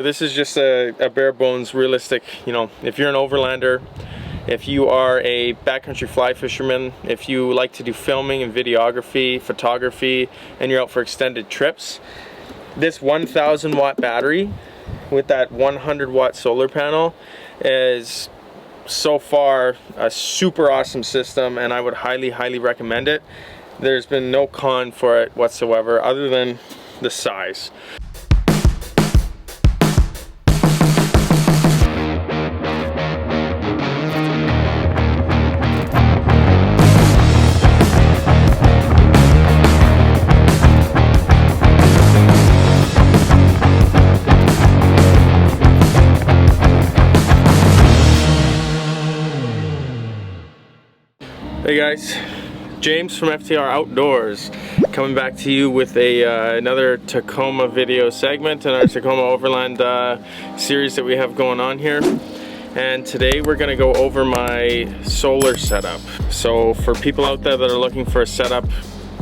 This is just a bare bones realistic, you know, if you're an overlander, if you are a backcountry fly fisherman, if you like to do filming and videography, photography, and you're out for extended trips, this 1000 watt battery with that 100 watt solar panel is so far a super awesome system, and I would highly recommend it. There's been no con for it whatsoever other than the size. Hey guys, James from FTR Outdoors coming back to you with another Tacoma video segment in our Tacoma Overland series that we have going on here. And today we're going to go over my solar setup. So for people out there that are looking for a setup,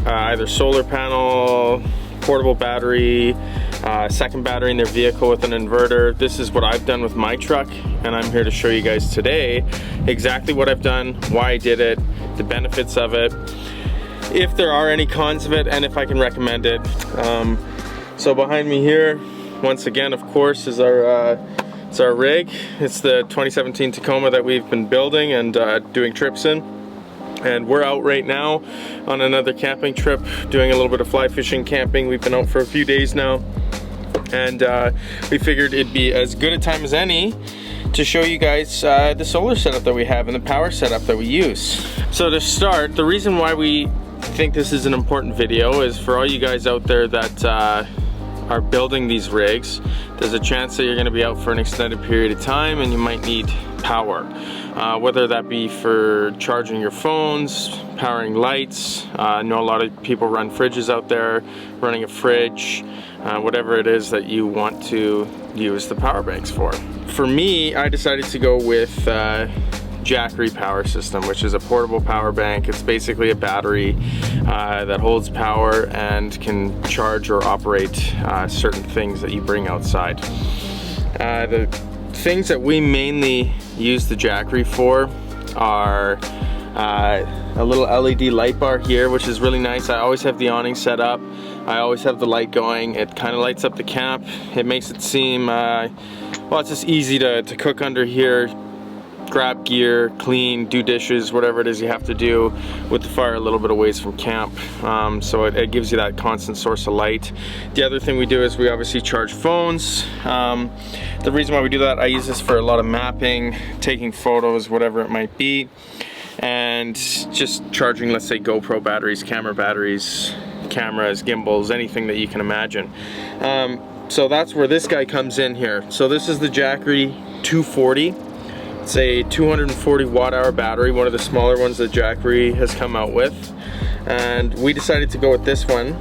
either solar panel, portable battery, second battery in their vehicle with an inverter, this is what I've done with my truck, and I'm here to show you guys today exactly what I've done, why I did it, the benefits of it, if there are any cons of it, and if I can recommend it. So behind me here, once again, of course, is our it's our rig. It's the 2017 Tacoma that we've been building and doing trips in. And we're out right now on another camping trip, doing a little bit of fly fishing camping. We've been out for a few days now, and we figured it'd be as good a time as any to show you guys the solar setup that we have and the power setup that we use. So to start, the reason why we think this is an important video is for all you guys out there that are building these rigs. There's a chance that you're going to be out for an extended period of time and you might need power, whether that be for charging your phones, powering lights. I know a lot of people run fridges out there, running a fridge, whatever it is that you want to use the power banks for. For me, I decided to go with Jackery power system, which is a portable power bank. It's basically a battery that holds power and can charge or operate certain things that you bring outside. The things that we mainly use the Jackery for are a little LED light bar here, which is really nice. I always have the awning set up. I always have the light going. It kind of lights up the camp. It makes it seem, well, it's just easy to cook under here, grab gear, clean, do dishes, whatever it is you have to do with the fire a little bit away from camp. So it gives you that constant source of light. The other thing we do is we obviously charge phones. The reason why we do that, I use this for a lot of mapping, taking photos, whatever it might be, and just charging, let's say, GoPro batteries, camera batteries, cameras, gimbals, anything that you can imagine. So that's where this guy comes in here. So this is the Jackery 240. It's a 240 watt hour battery, one of the smaller ones that Jackery has come out with. And we decided to go with this one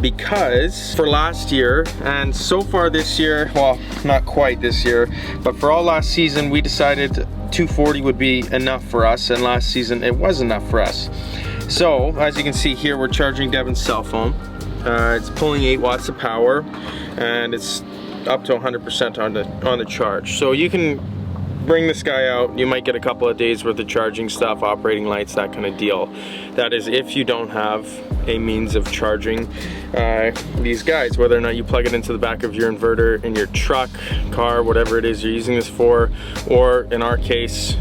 because for last year and so far this year, well, not quite this year, but for all last season, we decided 240 would be enough for us, and last season it was enough for us. So as you can see here, we're charging Devin's cell phone. It's pulling 8 watts of power, and it's up to 100% on the charge. So you can bring this guy out, you might get a couple of days worth of charging stuff, operating lights, that kind of deal. That is if you don't have a means of charging these guys, whether or not you plug it into the back of your inverter in your truck, car, whatever it is you're using this for, or in our case,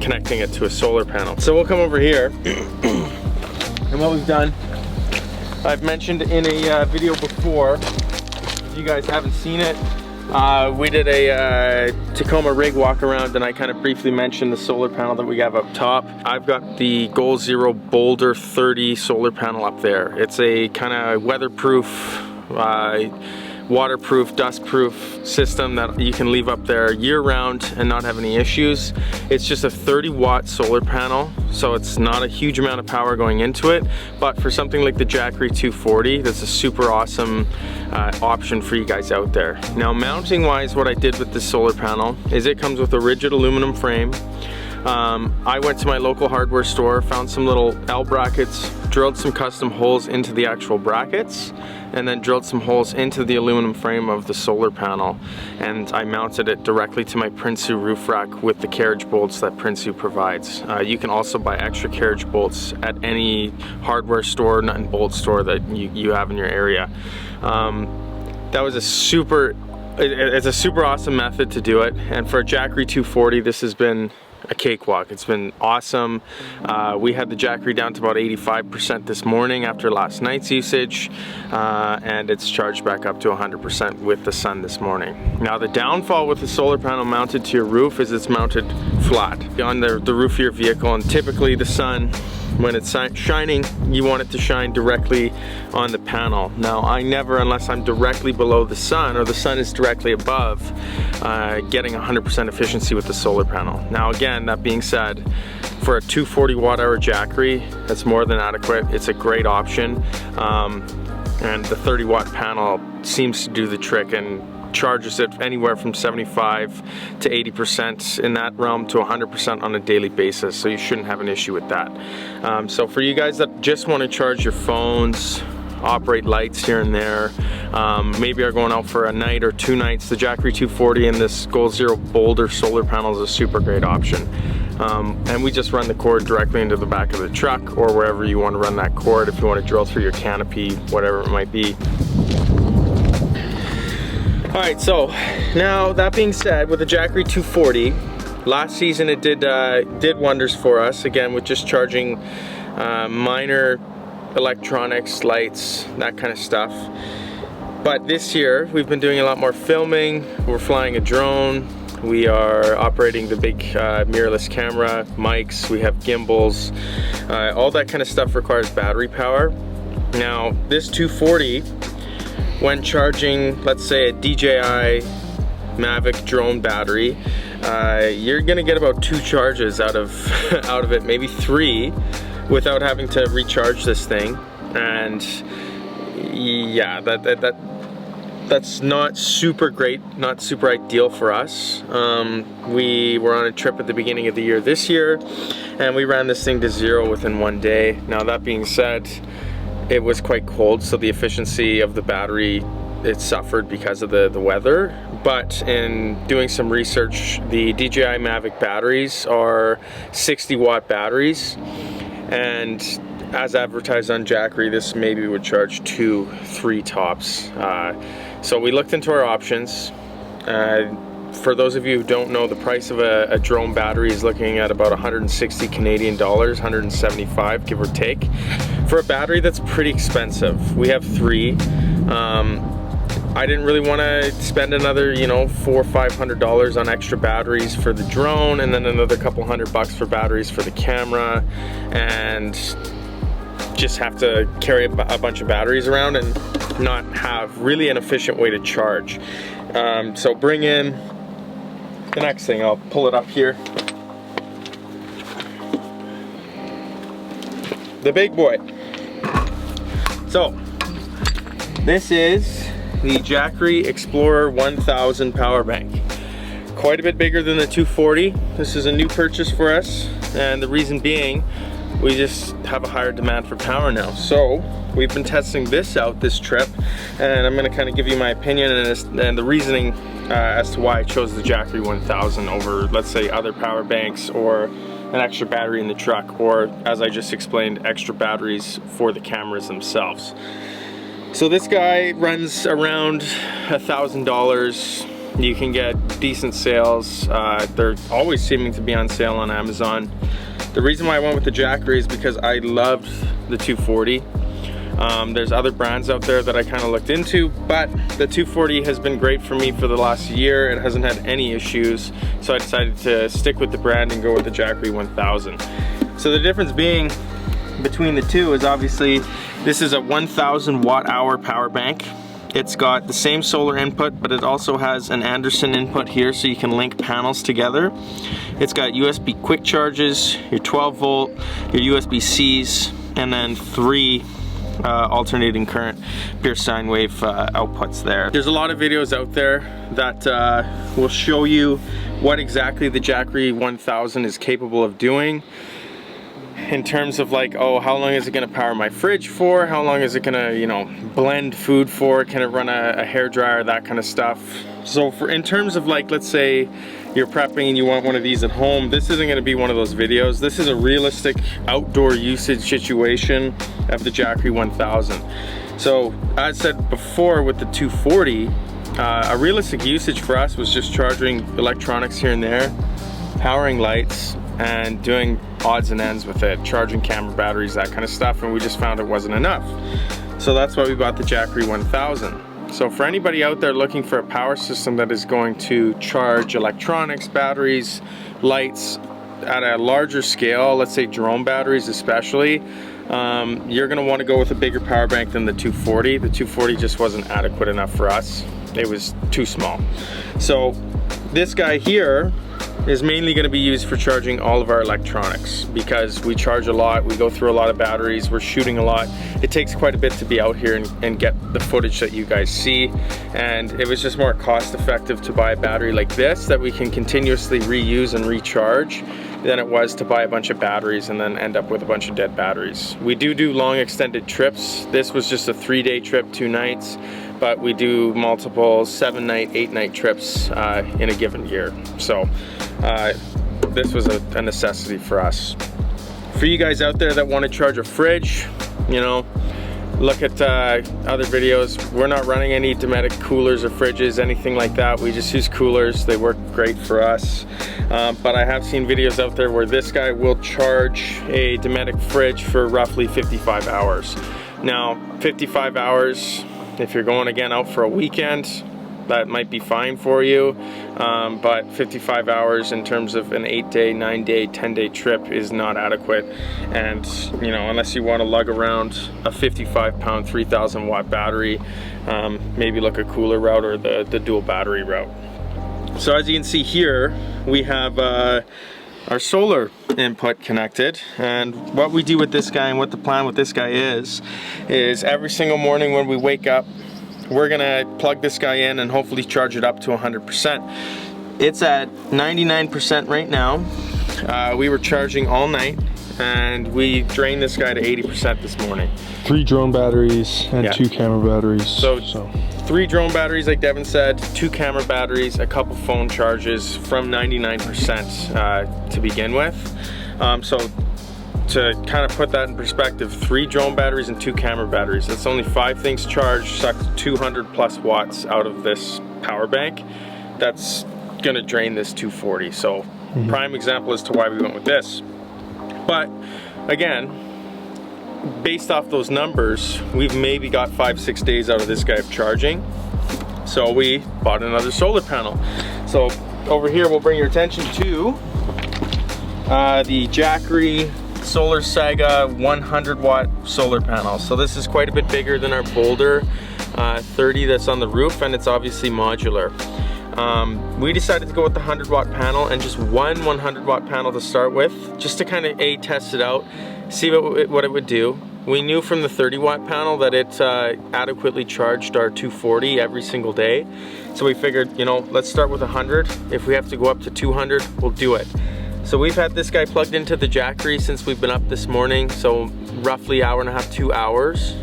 connecting it to a solar panel. So we'll come over here, and what we've done, I've mentioned in a video before, if you guys haven't seen it, we did a Tacoma rig walk around, and I kind of briefly mentioned the solar panel that we have up top. I've got the Goal Zero Boulder 30 solar panel up there. It's a kind of weatherproof, waterproof, dustproof system that you can leave up there year-round and not have any issues. It's just a 30 watt solar panel, so it's not a huge amount of power going into it, but for something like the Jackery 240, that's a super awesome option for you guys out there. Now, mounting wise, what I did with this solar panel is it comes with a rigid aluminum frame, I went to my local hardware store, found some little L brackets, drilled some custom holes into the actual brackets, and then drilled some holes into the aluminum frame of the solar panel, and I mounted it directly to my Prinsu roof rack with the carriage bolts that Prinsu provides. You can also buy extra carriage bolts at any hardware store, nut and bolt store that you have in your area. That was it's a super awesome method to do it, and for a Jackery 240 this has been a cakewalk. It's been awesome. We had the Jackery down to about 85% this morning after last night's usage, and it's charged back up to 100% with the sun this morning. Now the downfall with the solar panel mounted to your roof is it's mounted flat on the roof of your vehicle, and typically the sun, when it's shining, you want it to shine directly on the panel. Now I never, unless I'm directly below the sun or the sun is directly above, getting 100% efficiency with the solar panel. Now again, that being said, for a 240 watt-hour Jackery, that's more than adequate. It's a great option, and the 30 watt panel seems to do the trick and charges it anywhere from 75 to 80% in that realm to 100% on a daily basis, so you shouldn't have an issue with that. So for you guys that just want to charge your phones, operate lights here and there, maybe are going out for a night or 2 nights, the Jackery 240 and this Goal Zero Boulder solar panel is a super great option. And we just run the cord directly into the back of the truck or wherever you want to run that cord, if you want to drill through your canopy, whatever it might be. Alright, so now that being said, with the Jackery 240, last season it did wonders for us, again with just charging minor electronics, lights, that kind of stuff. But this year we've been doing a lot more filming, we're flying a drone, we are operating the big mirrorless camera, mics, we have gimbals, all that kind of stuff requires battery power. Now this 240, when charging, let's say a DJI Mavic drone battery, you're gonna get about 2 charges out of it, maybe 3, without having to recharge this thing. And yeah, that's not super great, not super ideal for us. We were on a trip at the beginning of the year this year, and we ran this thing to 0 within 1 day. Now that being said, it was quite cold, so the efficiency of the battery, it suffered because of the weather. But in doing some research, the DJI Mavic batteries are 60 watt batteries, and as advertised on Jackery, this maybe would charge 2-3 tops. So we looked into our options. For those of you who don't know, the price of a drone battery is looking at about 160 Canadian dollars, 175 give or take, for a battery that's pretty expensive. We have 3. I didn't really want to spend another, you know, $400 or $500 on extra batteries for the drone, and then another couple $100 for batteries for the camera, and just have to carry a bunch of batteries around and not have really an efficient way to charge. So bring in the next thing, I'll pull it up here. The big boy. So this is the Jackery Explorer 1000 power bank. Quite a bit bigger than the 240. This is a new purchase for us, and the reason being, we just have a higher demand for power now. So we've been testing this out this trip, and I'm going to kind of give you my opinion and the reasoning as to why I chose the Jackery 1000 over, let's say, other power banks or an extra battery in the truck, or as I just explained, extra batteries for the cameras themselves. So this guy runs around $1,000. You can get decent sales. They're always seeming to be on sale on Amazon. The reason why I went with the Jackery is because I loved the 240. There's other brands out there that I kind of looked into, but the 240 has been great for me for the last year. It hasn't had any issues, so I decided to stick with the brand and go with the Jackery 1000. So the difference being between the two is obviously this is a 1000 watt-hour power bank. It's got the same solar input, but it also has an Anderson input here, so you can link panels together. It's got USB quick charges, your 12 volt, your USB-Cs, and then 3 alternating current pure sine wave outputs there. There's a lot of videos out there that will show you what exactly the Jackery 1000 is capable of doing in terms of like, oh, how long is it going to power my fridge for? How long is it going to, you know, blend food for? Can it run a hair dryer? That kind of stuff. So in terms of like, let's say you're prepping and you want one of these at home, this isn't going to be one of those videos. This is a realistic outdoor usage situation of the Jackery 1000. So as said before with the 240, a realistic usage for us was just charging electronics here and there, powering lights, and doing odds and ends with it, charging camera batteries, that kind of stuff, and we just found it wasn't enough. So that's why we bought the Jackery 1000. So for anybody out there looking for a power system that is going to charge electronics, batteries, lights at a larger scale, let's say drone batteries especially, you're going to want to go with a bigger power bank than the 240. The 240 just wasn't adequate enough for us. It was too small. So this guy here is mainly going to be used for charging all of our electronics because we charge a lot, we go through a lot of batteries, we're shooting a lot. It takes quite a bit to be out here and get the footage that you guys see, and it was just more cost effective to buy a battery like this that we can continuously reuse and recharge than it was to buy a bunch of batteries and then end up with a bunch of dead batteries. We do long extended trips. This was just a 3-day trip, 2 nights, but we do multiple 7-night, 8-night trips in a given year. So this was a necessity for us. For you guys out there that want to charge a fridge, you know, look at other videos. We're not running any Dometic coolers or fridges, anything like that. We just use coolers. They work great for us. But I have seen videos out there where this guy will charge a Dometic fridge for roughly 55 hours. Now, 55 hours, if you're going again out for a weekend, that might be fine for you, but 55 hours in terms of an 8-day, 9-day, 10-day trip is not adequate. And you know, unless you want to lug around a 55-pound 3,000 watt battery, maybe look a cooler route or the dual battery route. So as you can see here, we have our solar input connected, and what we do with this guy and what the plan with this guy is every single morning when we wake up, we're gonna plug this guy in and hopefully charge it up to 100%. It's at 99% right now. We were charging all night and we drained this guy to 80% this morning. 3 drone batteries and 2 camera batteries. So 3 drone batteries, like Devin said, 2 camera batteries, a couple phone charges from 99% to begin with. So to kind of put that in perspective, 3 drone batteries and 2 camera batteries. That's only 5 things charged, sucked 200 plus watts out of this power bank. That's gonna drain this 240. So prime example as to why we went with this. But again, based off those numbers, we've maybe got 5-6 days out of this guy of charging. So we bought another solar panel. So over here, we'll bring your attention to the Jackery Solar Saga 100 watt solar panel. So this is quite a bit bigger than our Boulder 30 that's on the roof, and it's obviously modular. We decided to go with the 100 watt panel and just one 100 watt panel to start with, just to kind of test it out, see what it would do. We knew from the 30 watt panel that it adequately charged our 240 every single day. So we figured, you know, let's start with 100. If we have to go up to 200, we'll do it. So we've had this guy plugged into the Jackery since we've been up this morning, so roughly hour and a half, 2 hours.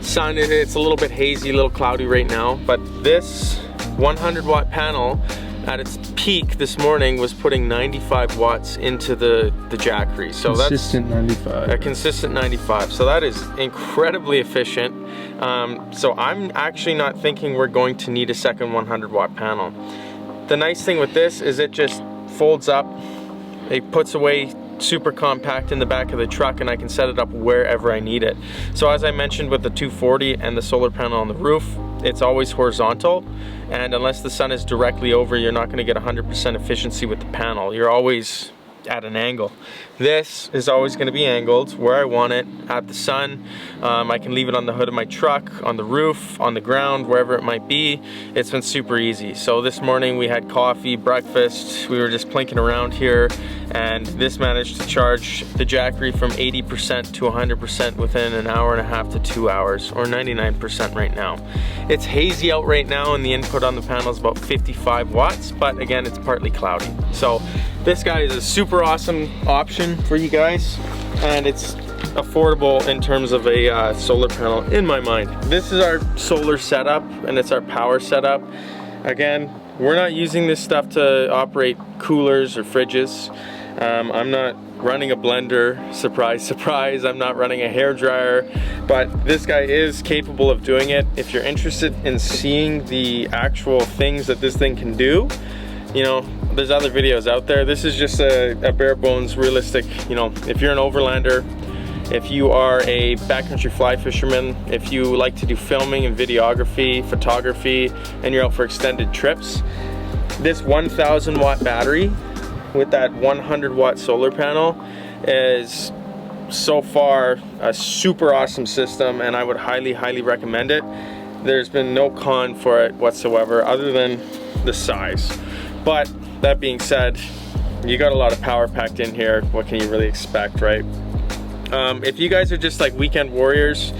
Sun, it's a little bit hazy, a little cloudy right now, but this 100 watt panel at its peak this morning was putting 95 watts into the Jackery. So consistent that's 95. A consistent 95. So that is incredibly efficient. So I'm actually not thinking we're going to need a second 100 watt panel. The nice thing with this is it just folds up, it puts away super compact in the back of the truck, and I can set it up wherever I need it. So as I mentioned with the 240 and the solar panel on the roof, it's always horizontal, and unless the sun is directly over, you're not going to get 100% efficiency with the panel. You're always at an angle. This is always going to be angled where I want it, at the sun. I can leave it on the hood of my truck, on the roof, on the ground, wherever it might be. It's been super easy. So this morning we had coffee, breakfast, we were just plinking around here, and this managed to charge the Jackery from 80% to 100% within an hour and a half to 2 hours, or 99% right now. It's hazy out right now and the input on the panel is about 55 watts, but again, it's partly cloudy. So this guy is a super awesome option for you guys, and it's affordable in terms of a solar panel in my mind. This is our solar setup, and it's our power setup. Again, we're not using this stuff to operate coolers or fridges. I'm not running a blender, surprise, surprise. I'm not running a hairdryer, but this guy is capable of doing it. If you're interested in seeing the actual things that this thing can do, you know, there's other videos out there. This is just a bare bones, realistic, you know, if you're an overlander, if you are a backcountry fly fisherman, if you like to do filming and videography, photography, and you're out for extended trips, this 1000 watt battery with that 100 watt solar panel is so far a super awesome system, and I would highly recommend it. There's been no con for it whatsoever other than the size. But that being said, you got a lot of power packed in here. What can you really expect, right? If you guys are just like weekend warriors,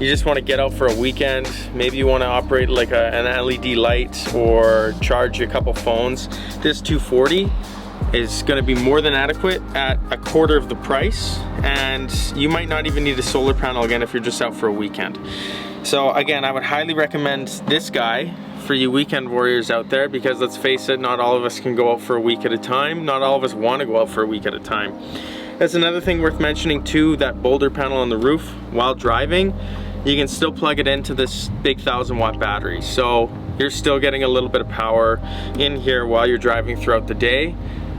you just want to get out for a weekend, maybe you want to operate like an LED light or charge a couple phones, this 240 is going to be more than adequate at a quarter of the price, and you might not even need a solar panel again if you're just out for a weekend. So again, I would highly recommend this guy for you weekend warriors out there, because let's face it, not all of us can go out for a week at a time. Not all of us want to go out for a week at a time. That's another thing worth mentioning too, that boulder panel on the roof. While driving, you can still plug it into this big 1000 watt battery. So you're still getting a little bit of power in here while you're driving throughout the day.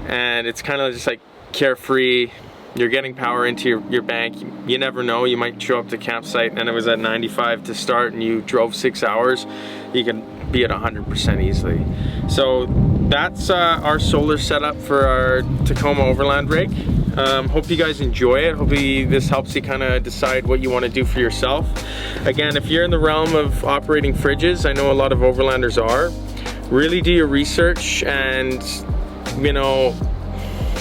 And it's kind of just like carefree. You're getting power into your bank. You never know, you might show up to campsite and it was at 95 to start and you drove 6 hours. You can be at 100% easily. So that's our solar setup for our Tacoma Overland rig. Hope you guys enjoy it. Hopefully this helps you kind of decide what you want to do for yourself. Again, if you're in the realm of operating fridges, I know a lot of overlanders are, really do your research and, you know,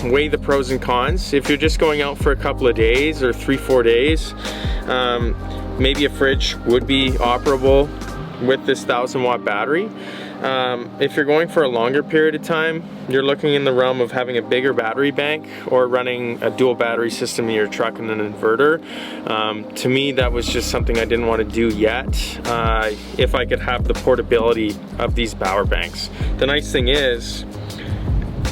weigh the pros and cons. If you're just going out for a couple of days or 3-4 days, maybe a fridge would be operable with this 1000 watt battery. If you're going for a longer period of time, you're looking in the realm of having a bigger battery bank or running a dual battery system in your truck and an inverter. To me, that was just something I didn't want to do yet. If I could have the portability of these power banks. The nice thing is,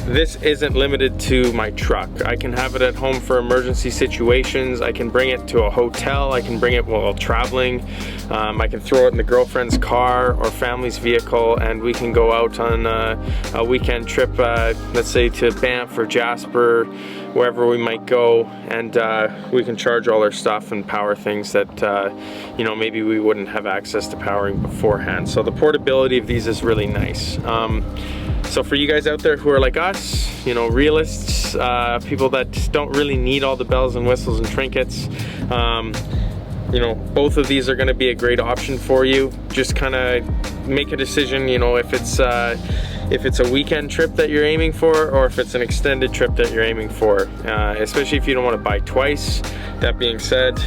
this isn't limited to my truck. I can have it at home for emergency situations. I can bring it to a hotel. I can bring it while traveling. I can throw it in the girlfriend's car or family's vehicle, and we can go out on a weekend trip, let's say to Banff or Jasper, wherever we might go, and we can charge all our stuff and power things that you know, maybe we wouldn't have access to powering beforehand. So the portability of these is really nice. So for you guys out there who are like us, you know, realists, people that don't really need all the bells and whistles and trinkets, you know, both of these are going to be a great option for you. Just kind of make a decision, you know, if it's a weekend trip that you're aiming for, or if it's an extended trip that you're aiming for, especially if you don't want to buy twice. That being said,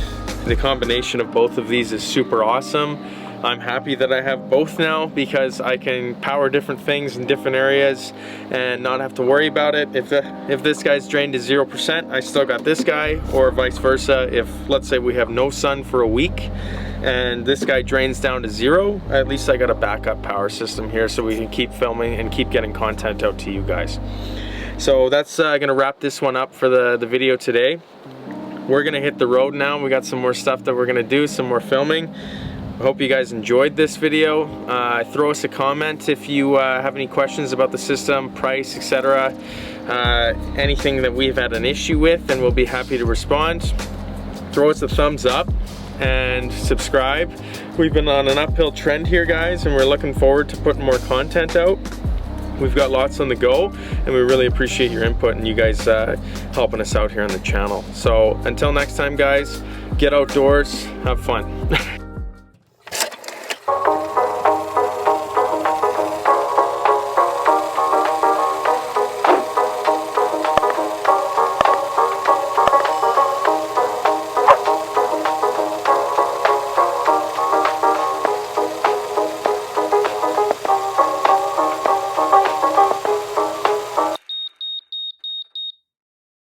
the combination of both of these is super awesome. I'm happy that I have both now, because I can power different things in different areas and not have to worry about it. If this guy's drained to 0%, I still got this guy, or vice versa. If, let's say, we have no sun for a week and this guy drains down to 0, at least I got a backup power system here so we can keep filming and keep getting content out to you guys. So that's gonna wrap this one up for the video today. We're gonna hit the road now. We got some more stuff that we're gonna do, some more filming. I hope you guys enjoyed this video. Throw us a comment if you have any questions about the system, price, etc. Anything that we've had an issue with, and we'll be happy to respond. Throw us a thumbs up and subscribe. We've been on an uphill trend here, guys, and we're looking forward to putting more content out. We've got lots on the go, and we really appreciate your input and you guys helping us out here on the channel. So until next time, guys, get outdoors, have fun.